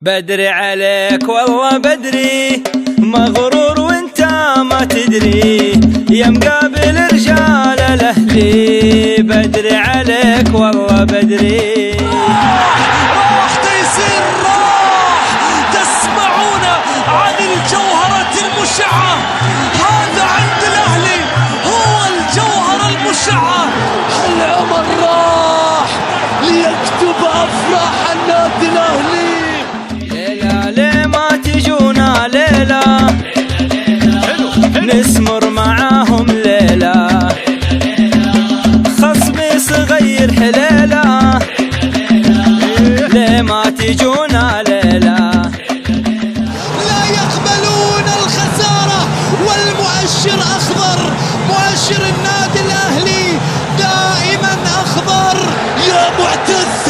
بدري عليك والله بدري، مغرور وانت ما تدري، يا مقابل رجال الاهلي. بدري عليك والله بدري. راح تيسير، راح تسمعون عن الجوهرة المشعة. هذا عند الاهلي هو الجوهرة المشعة. العمر راح ليكتب افراح النادي الاهلي. ليلة ليه ما تجونا ليلة، نسمر معاهم ليلة، خصمي صغير حليلة. ليه ما تجونا ليلة، لا يقبلون الخسارة والمؤشر أخضر. مؤشر النادي الأهلي دائما أخضر. يا معتز،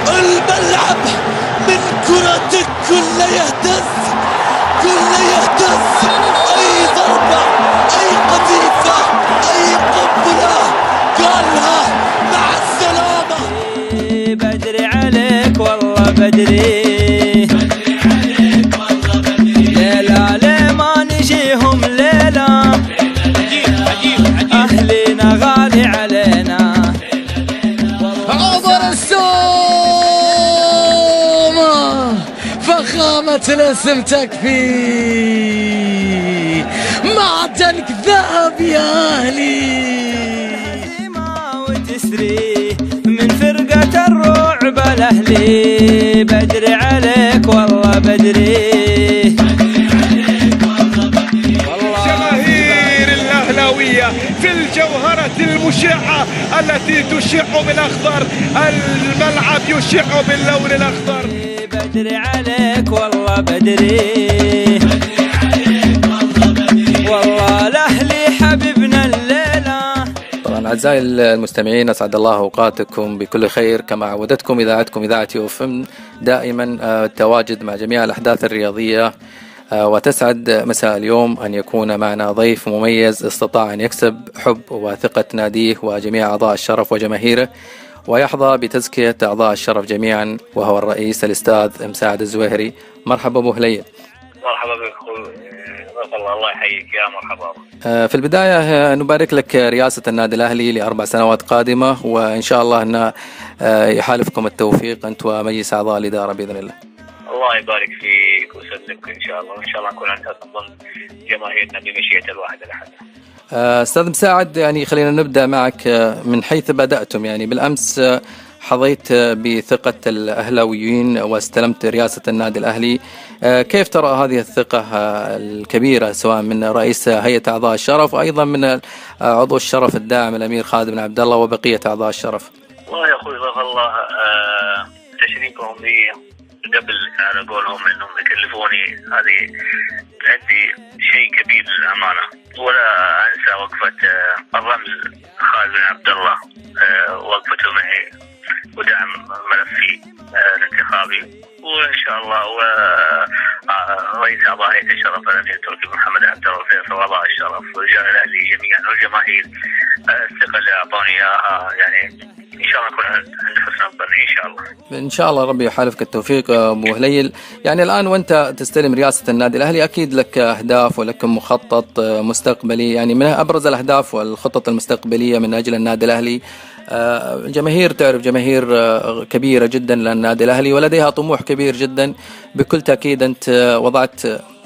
الملعب من كرتك كل يهتز، كل يهتز. أي ضربة، أي قذيفة، أي قنبلة قالها مع السلامة. بدري عليك والله بدري. ليلة ليه ما نجيهم ليلة، أهلنا غالي علينا. عمر السومة، فخامة الاسم تكفي. معدنك ذهب يا أهلي. وتسري من فرقة الرعب الأهلي. بدري عليك والله بدري. جماهير الأهلاوية في الجوهرة المشعة التي تشع بالأخضر، الملعب يشع باللون الأخضر. بدري عليك والله بدري. والله الأهلي حبيبنا الليلة. طبعا أعزائي المستمعين، أسعد الله أوقاتكم بكل خير. كما عودتكم إذاعتكم إذاعة يوفم دائما التواجد مع جميع الأحداث الرياضية، وتسعد مساء اليوم أن يكون معنا ضيف مميز استطاع أن يكسب حب وثقة ناديه وجميع أعضاء الشرف وجماهيره، ويحظى بتزكية أعضاء الشرف جميعا، وهو الرئيس الأستاذ مساعد الزويهري. مرحبا أبو هليل. مرحبا بك أخوي، الله يحييك. يا مرحبا. في البداية نبارك لك رئاسة النادي الأهلي ل4 سنوات قادمة، وإن شاء الله أن يحالفكم التوفيق أنت ومجلس أعضاء الإدارة بإذن الله. الله يبارك فيك ويسلمك إن شاء الله، وإن شاء الله نكون عند حسن ظن جماهيرنا بمشيئة الواحد الأحد. أستاذ مساعد، يعني خلينا نبدأ معك من حيث بدأتم. يعني بالأمس حظيت بثقة الأهلاويين واستلمت رئاسة النادي الأهلي. كيف ترى هذه الثقة الكبيرة سواء من رئيس هيئة أعضاء الشرف وأيضا من عضو الشرف الداعم الأمير خالد بن عبد الله وبقية أعضاء الشرف؟ والله يا أخوي رضي الله تشريفهم لي قبل على قولهم إنهم يكلفوني، هذه عندي شيء كبير للأمانة. ولا أنسى وقفة الرمز خالد بن عبد الله، وقفته معي ودعم ملفي الانتخابي، وإن شاء الله ورئيس أعضاء هيئة الشرف الأمير تركي محمد عبد الله وفيصل أعضاء الشرف ورجال الأهلي جميعا والجماهير. الثقة اللي أعطوني إياها يعني إن شاء الله نكون عند حسن الظن إن شاء الله. إن شاء الله ربي يحالفك التوفيق أبو هليل. يعني الآن وأنت تستلم رئاسة النادي الأهلي أكيد لك أهداف ولك مخطط مستقبلي، يعني من أبرز الأهداف والخطط المستقبلية من أجل النادي الأهلي. الجماهير تعرف جماهير كبيرة جدا للنادي الأهلي ولديها طموح كبير جدا. بكل تأكيد أنت وضعت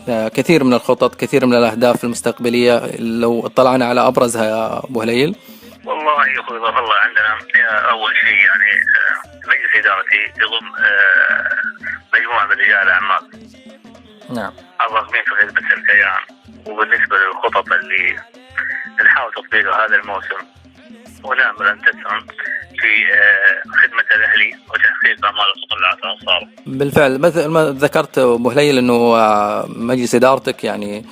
كثير من الخطط، كثير من الأهداف المستقبلية. لو اطلعنا على أبرزها يا أبو هليل. والله يا أخوي والله عندنا أول شيء يعني مجلس إدارتي يضم مجموعة من رجال الأعمال. نعم. الراغبين في خدمة الكيان، وبالنسبة للخطط اللي نحاول تطبيقها هذا الموسم، ونأمل أن تسهم في خدمة الأهلي وتحقيق أمال الخطط الصالحة. بالفعل مثل ما ذكرت أبو هليل أنه مجلس إدارتك يعني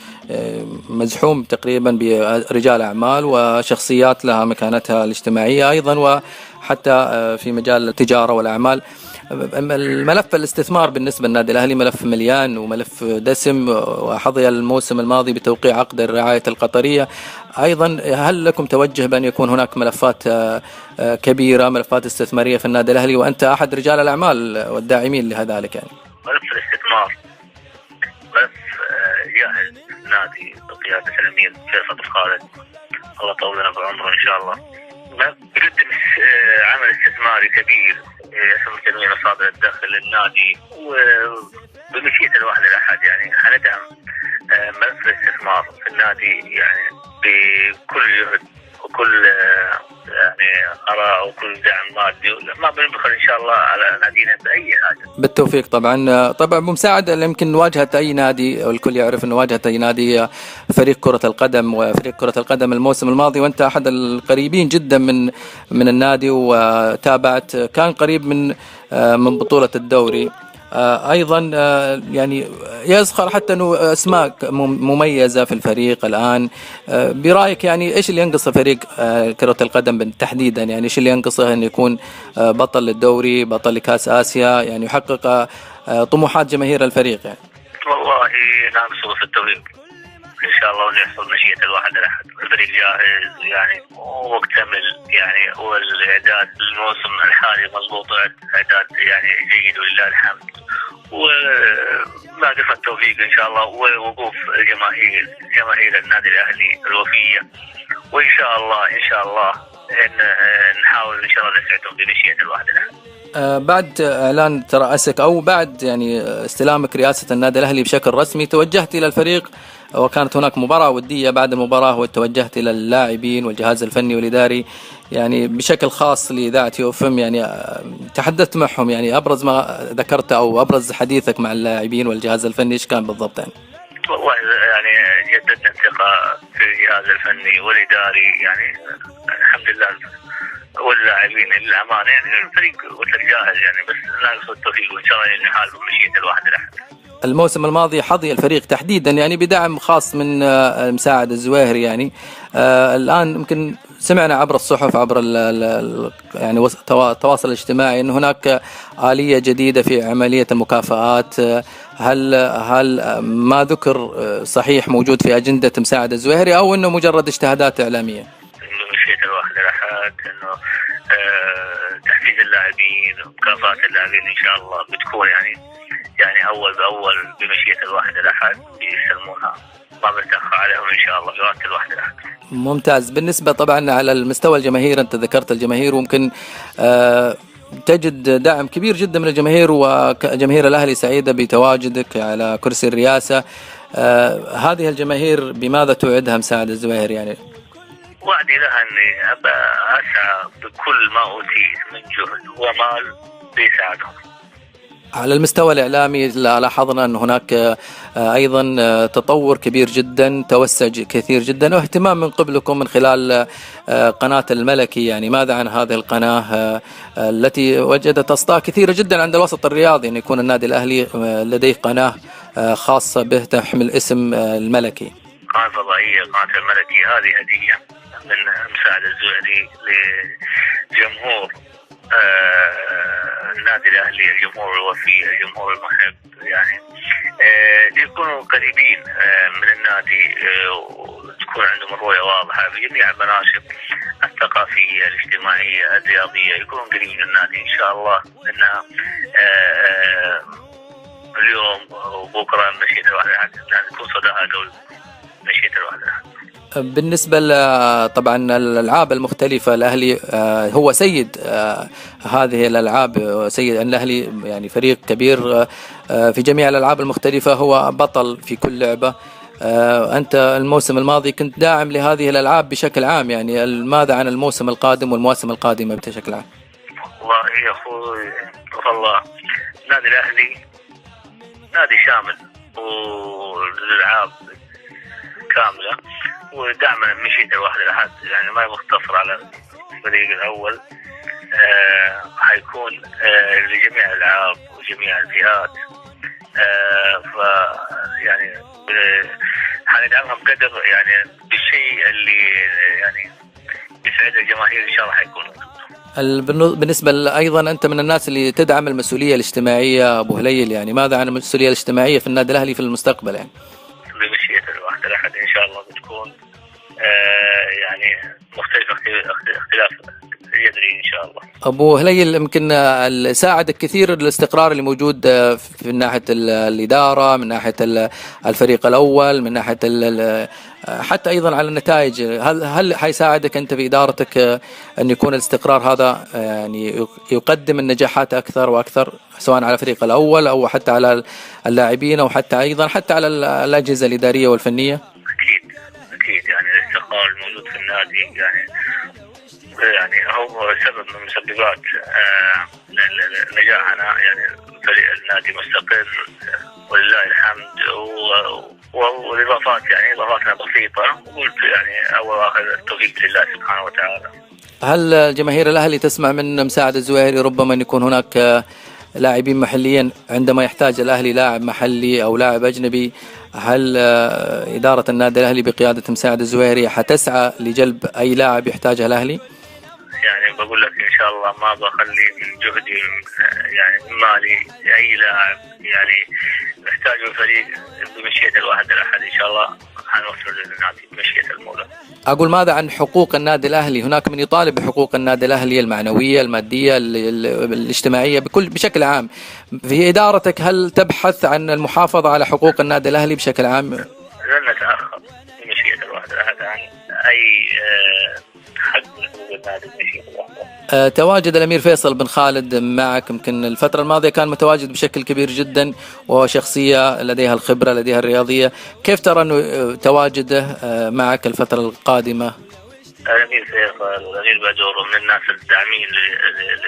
مزحوم تقريبا برجال أعمال وشخصيات لها مكانتها الاجتماعية أيضا، وحتى في مجال التجارة والأعمال. الملف الاستثمار بالنسبة للنادي الأهلي ملف مليان وملف دسم، وحظي الموسم الماضي بتوقيع عقد الرعاية القطرية. أيضا هل لكم توجه بأن يكون هناك ملفات كبيرة، ملفات استثمارية في النادي الأهلي، وأنت أحد رجال الأعمال والداعمين لذلك يعني؟ ملف الاستثمار ملف جاهز. نادي بقيادة الأمير فيصل بن خالد الله يطولنا بعمره إن شاء الله بيقدم عمل استثماري كبير يشمل تنوير مصادر الدخل للنادي، وبمشيئة الواحد الأحد يعني حندعم ملف الاستثمار في النادي يعني بكل جهد وكل يعني آراء وكل دعم مادي. ما بنبخل إن شاء الله على نادينا بأي حاجة. بالتوفيق طبعا. طبعا بمساعدة يمكن واجهة أي نادي، والكل يعرف أن واجهة أي نادي فريق كرة القدم، وفريق كرة القدم الموسم الماضي وأنت أحد القريبين جدا من النادي، وتابعت كان قريب من بطولة الدوري أيضا. يعني يزخر حتى أنه أسماء مميزة في الفريق الآن. برأيك يعني إيش اللي ينقص فريق كرة القدم تحديدا؟ يعني إيش اللي ينقصه أن يكون بطل للدوري، بطل لكأس آسيا، يعني يحقق طموحات جماهير الفريق؟ يعني والله ناقصه في التوفيق إن شاء الله، ونحصل مشيئة الواحد الأحد. الفريق جاهز يعني ومكتمل يعني، والإعداد للموسم الحالي مضبوط، إعداد يعني جيد ولله الحمد، وناقص التوفيق إن شاء الله ووقوف جماهير النادي الأهلي الوفية، وإن شاء الله نحاول إن شاء الله نسعدهم بمشيئة الواحد الأحد. بعد إعلان ترأسك أو بعد يعني استلامك رئاسة النادي الأهلي بشكل رسمي، توجهت إلى الفريق وكانت هناك مباراة ودية بعد المباراة، وتوجهت إلى اللاعبين والجهاز الفني والإداري يعني بشكل خاص لإذاعة يوفم، يعني تحدثت معهم، يعني أبرز ما ذكرت أو أبرز حديثك مع اللاعبين والجهاز الفني إيش كان بالضبط؟ يعني والله يعني جددنا الثقة في الجهاز الفني والإداري يعني الحمد لله، واللاعبين للأمانة يعني الفريق جاهز يعني، بس ناقص التوفيق، وإن شاء الله نحاول بمشيئة الواحد الأحد. الموسم الماضي حظي الفريق تحديدا يعني بدعم خاص من مساعد الزويهري، يعني الآن يمكن سمعنا عبر الصحف عبر يعني التواصل الاجتماعي أن هناك آلية جديدة في عملية المكافآت. هل ما ذكر صحيح موجود في أجندة مساعد الزويهري، أو أنه مجرد اجتهادات إعلامية؟ بمشيئة الواحد الأحد إنه تحفيز اللاعبين ومكافآت اللاعبين إن شاء الله بتكون يعني أول بأول بمشيئة الواحد الأحد بيسلمونها، ما بنتأخر عليهم إن شاء الله بوقت الواحد الأحد. ممتاز. بالنسبة طبعا على المستوى الجماهير، أنت ذكرت الجماهير، وممكن تجد دعم كبير جدا من الجماهير، وجماهير الأهلي سعيدة بتواجدك على كرسي الرئاسة. هذه الجماهير بماذا توعدها مساعد الزويهري؟ يعني وعدي لها أني أسعى بكل ما أوتيه من جهد ومال بيساعدهم. على المستوى الإعلامي لاحظنا أن هناك أيضا تطور كبير جدا، توسع كثير جدا، واهتمام من قبلكم من خلال قناة الملكي. يعني ماذا عن هذه القناة التي وجدت أصداء كثيرة جدا عند الوسط الرياضي، أن يكون النادي الأهلي لديه قناة خاصة به تحمل اسم الملكي؟ قناة فضائية، قناة الملكي، هذه هدية من مساعد الزويهري لجمهور النادي الأهلي، الجمهور الوفي، الجمهور المحب، يعني يكونوا قريبين من النادي، وتكون عندهم الرؤية واضحة في جميع المناشط الثقافية الاجتماعية الرياضية، يكونوا قريبين من النادي إن شاء الله. إنها اليوم وبكرة مشيئة الواحد الأحد نكون صداها قول مشيئة الواحد الأحد. بالنسبة طبعا الألعاب المختلفة، الأهلي هو سيد هذه الألعاب، سيد الأهلي يعني فريق كبير في جميع الألعاب المختلفة، هو بطل في كل لعبة. أنت الموسم الماضي كنت داعم لهذه الألعاب بشكل عام، يعني ماذا عن الموسم القادم والمواسم القادمة بشكل عام؟ والله يا أخوي والله النادي الأهلي نادي شامل والألعاب كاملة، ودعما من مشيئة الواحد الأحد يعني ما مختصر على الفريق الأول، حيكون لجميع الألعاب وجميع الفئات، يعني حندعمها بقدر يعني بالشيء اللي يعني يسعد الجماهير إن شاء الله حيكون. بالنسبة أيضا أنت من الناس اللي تدعم المسؤولية الاجتماعية أبو هليل، يعني ماذا عن المسؤولية الاجتماعية في النادي الأهلي في المستقبل؟ يعني بمشيئة الواحد الأحد إن شاء الله بتكون يعني مختلفة اختلاف يدري ان شاء الله. ابو هليل، يمكن ساعدك كثير الاستقرار اللي موجود في ناحيه الاداره، من ناحيه الفريق الاول، من ناحيه حتى ايضا على النتائج. هل حيساعدك انت في ادارتك ان يكون الاستقرار هذا يعني يقدم النجاحات اكثر واكثر، سواء على الفريق الاول او حتى على اللاعبين او حتى ايضا حتى على الاجهزه الاداريه والفنيه؟ اكيد يعني الاستقرار الموجود في النادي يعني هو سبب من مسببات نجاحنا. يعني فريق النادي مستقر ولله الحمد، والاضافات يعني اضافاتنا بسيطه، وقلت يعني اول واخر التوفيق لله سبحانه وتعالى. هل جماهير الاهلي تسمع من مساعد الزويهري ربما ان يكون هناك لاعبين محليين عندما يحتاج الاهلي لاعب محلي او لاعب اجنبي؟ هل اداره النادي الاهلي بقياده مساعد الزويهري حتسعى لجلب اي لاعب يحتاجه الاهلي؟ يعني بقول لك ان شاء الله ما بخلي من جهدي يعني من مالي اي لاعب يعني يحتاجه الفريق بمشيئة الواحد الاحد. ان شاء الله حنوصل للنادي بمشيئة المولى. اقول ماذا عن حقوق النادي الاهلي؟ هناك من يطالب بحقوق النادي الاهلي المعنويه، الماديه، الاجتماعيه، بشكل عام. في ادارتك هل تبحث عن المحافظه على حقوق النادي الاهلي بشكل عام؟ لن نتاخر بمشيئة الواحد الاحد عن اي حق من حقوق النادي بمشيئة الواحد. تواجد الأمير فيصل بن خالد معك، يمكن الفترة الماضية كان متواجد بشكل كبير جدا، وشخصية لديها الخبرة لديها الرياضية. كيف ترى أنه تواجده معك الفترة القادمة؟ الأمير فيصل الأمير بدور من الناس الداعمين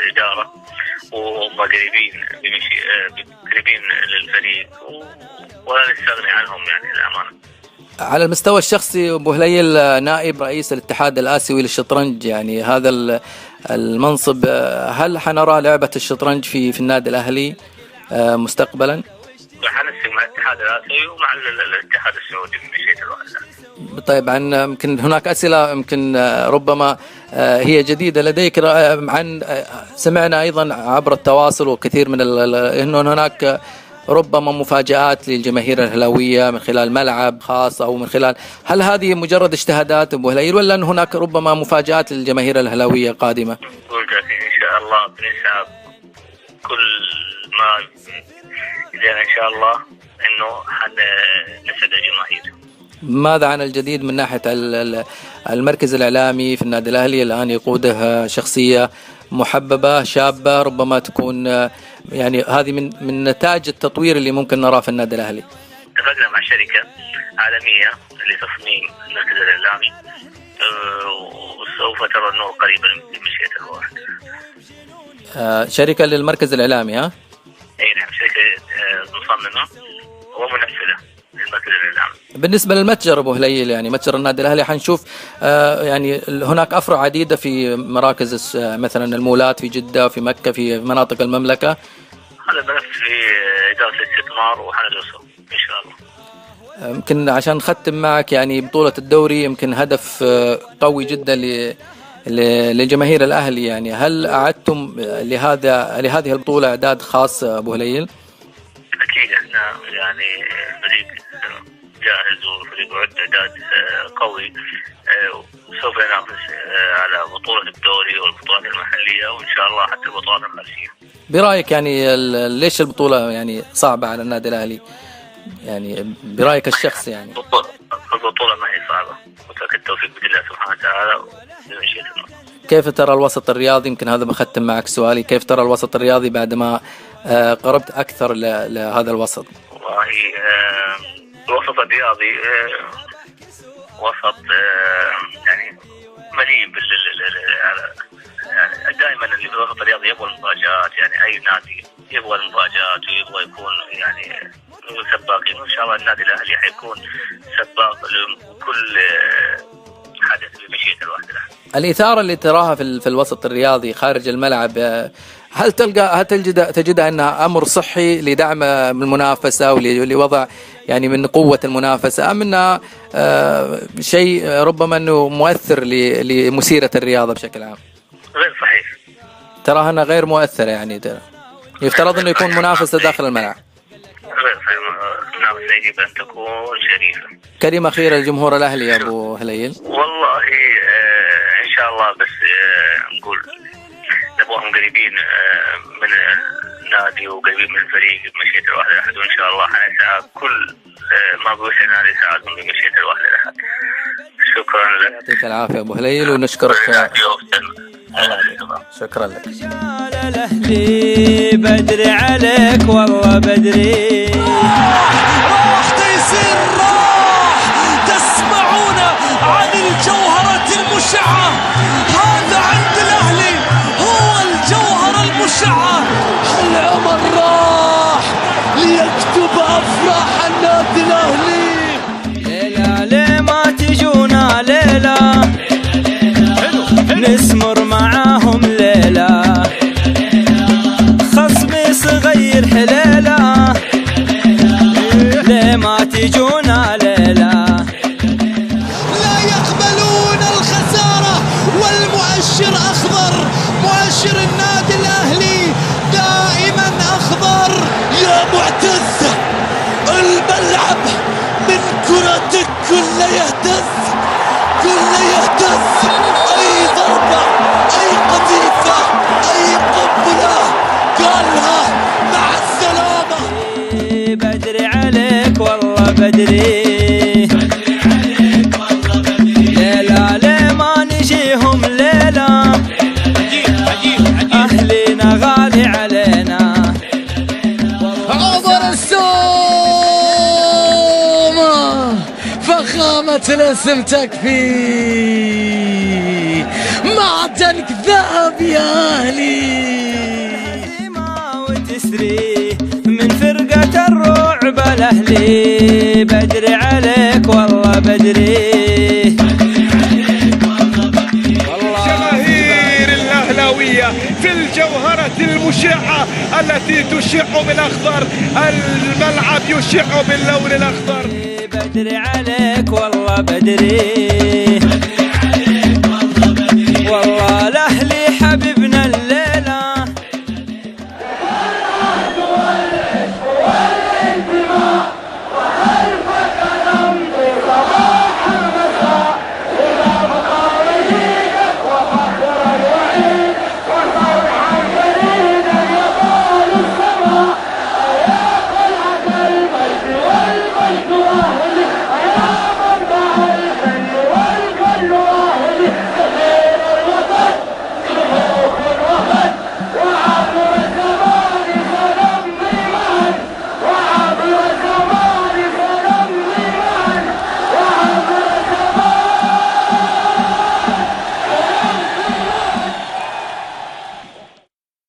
للإدارة، وهم قريبين للفريق ولا نستغني عنهم يعني الأمانة. على المستوى الشخصي أبو هليل، نائب رئيس الاتحاد الآسيوي للشطرنج، يعني هذا المنصب، هل حنرى لعبة الشطرنج في النادي الأهلي مستقبلا؟ حنسق مع الاتحاد الآسيوي ومع الاتحاد السعودي بمشيئة الواحد. طيب، يمكن هناك أسئلة يمكن ربما هي جديدة لديك. سمعنا أيضا عبر التواصل وكثير من إنه هناك ربما مفاجآت للجماهير الهلاوية من خلال ملعب خاص أو من خلال، هل هذه مجرد اجتهادات أبو هليل، ولا أن هناك ربما مفاجآت للجماهير الهلاوية قادمة؟ قلت لك إن شاء الله بنسعى كل ما إذا إن شاء الله إنه حنسعد الجماهير. ماذا عن الجديد من ناحية المركز الإعلامي في النادي الأهلي؟ الآن يقوده شخصية محببة شابة، ربما تكون يعني هذه من نتاج التطوير اللي ممكن نراه في النادي الأهلي. اتفقنا مع شركة عالمية لتصميم المركز الإعلامي، وسوف ترى النور قريبا بمشيئة الواحد. شركة للمركز الإعلامي، ها؟ أي نعم، شركة مصممة ومنفذة للمركز الإعلامي. بالنسبة للمتجر أبو هليل، يعني متجر النادي الأهلي، حنشوف يعني هناك أفرع عديدة في مراكز مثلا المولات في جدة، في مكة، في مناطق المملكة. هذا ملف في إدارة الاستثمار وحندرسه إن شاء الله. يمكن عشان نختم معك، يعني بطولة الدوري يمكن هدف قوي جدا لجماهير الأهلي، يعني هل أعدتم لهذه البطولة إعداد خاص أبو هليل؟ أكيد إحنا يعني فريق جاهز وفريق عد إعداد قوي، وسوف ينافس على بطولة الدوري والبطولات المحلية وإن شاء الله حتى البطولات الخارجية. برأيك يعني ليش البطولة يعني صعبة على النادي الأهلي؟ يعني برأيك الشخص يعني البطولة ما هي صعبة، وترك التوفيق بإذن الله سبحانه وتعالى بمشيئة الله. كيف ترى الوسط الرياضي؟ يمكن هذا بختم معك سؤالي، كيف ترى الوسط الرياضي بعدما قربت أكثر لهذا الوسط؟ والله الوسط الرياضي وسط يعني مليء دائما اللي في الوسط الرياضي يبغى المفاجآت، يعني أي نادي يبغى المفاجآت ويبغى يكون يعني سباقين، وإن شاء الله النادي الأهلي حيكون سباق لكل حدث بمشيئة الواحد. الإثارة اللي تراها في الوسط الرياضي خارج الملعب، هل تجدها أنها أمر صحي لدعم المنافسة ولوضع يعني من قوة المنافسة، أم أنها شيء ربما أنه مؤثر لمسيرة الرياضة بشكل عام؟ غير صحيح. تراها أنها غير مؤثرة، يعني يفترض أنه يكون منافسة داخل الملعب. غير صحيح، المنافسة يجب أن تكون شريفة. كلمة أخيرة للجمهور الأهلي يا أبو هليل. والله إن شاء الله، بس نقول نبغاهم قريبين من النادي وقريبين من الفريق بمشيئة الواحد الأحد، وإن شاء الله حنسعى كل ما بوسعنا لنساعدهم بمشيئة الواحد الأحد. شكرا لك. يعطيك العافية أبو هليل ونشكرك. شكرا لك. رجال الأهلي بدري عليك والله بدري. راح تيسير راح. تسمعون عن الجوهرة المشعة، هذا عند الأهلي هو الجوهرة المشعة. العمر راح ليكتب أفراح النادي الأهلي. ليلة ليه ما تجونا ليلة نسمر معاهم ليلة، خصمي صغير حليلة ليه ما تجونا ليلة. لا يقبلون الخسارة والمؤشر أخضر، مؤشر النادي الأهلي دائما أخضر. يا معتز الملعب من كرتك كل يهتز، كل يهتز. أي ضربة، أي قذيفة، أي قنبلة قالها مع السلامة. بدري عليك والله بدري، ليلة ليه ما نجيهم ليلة، أهلنا غالي علينا. عمر السومة فخامة الاسم تكفي، معدنك ذهب يا أهلي. وتسري من فرقة الرعب الأهلي، بدري عليك والله بدري. جماهير الأهلاوية في الجوهرة المشعة التي تشع بالأخضر، الملعب يشع باللون الأخضر. بدري عليك والله بدري.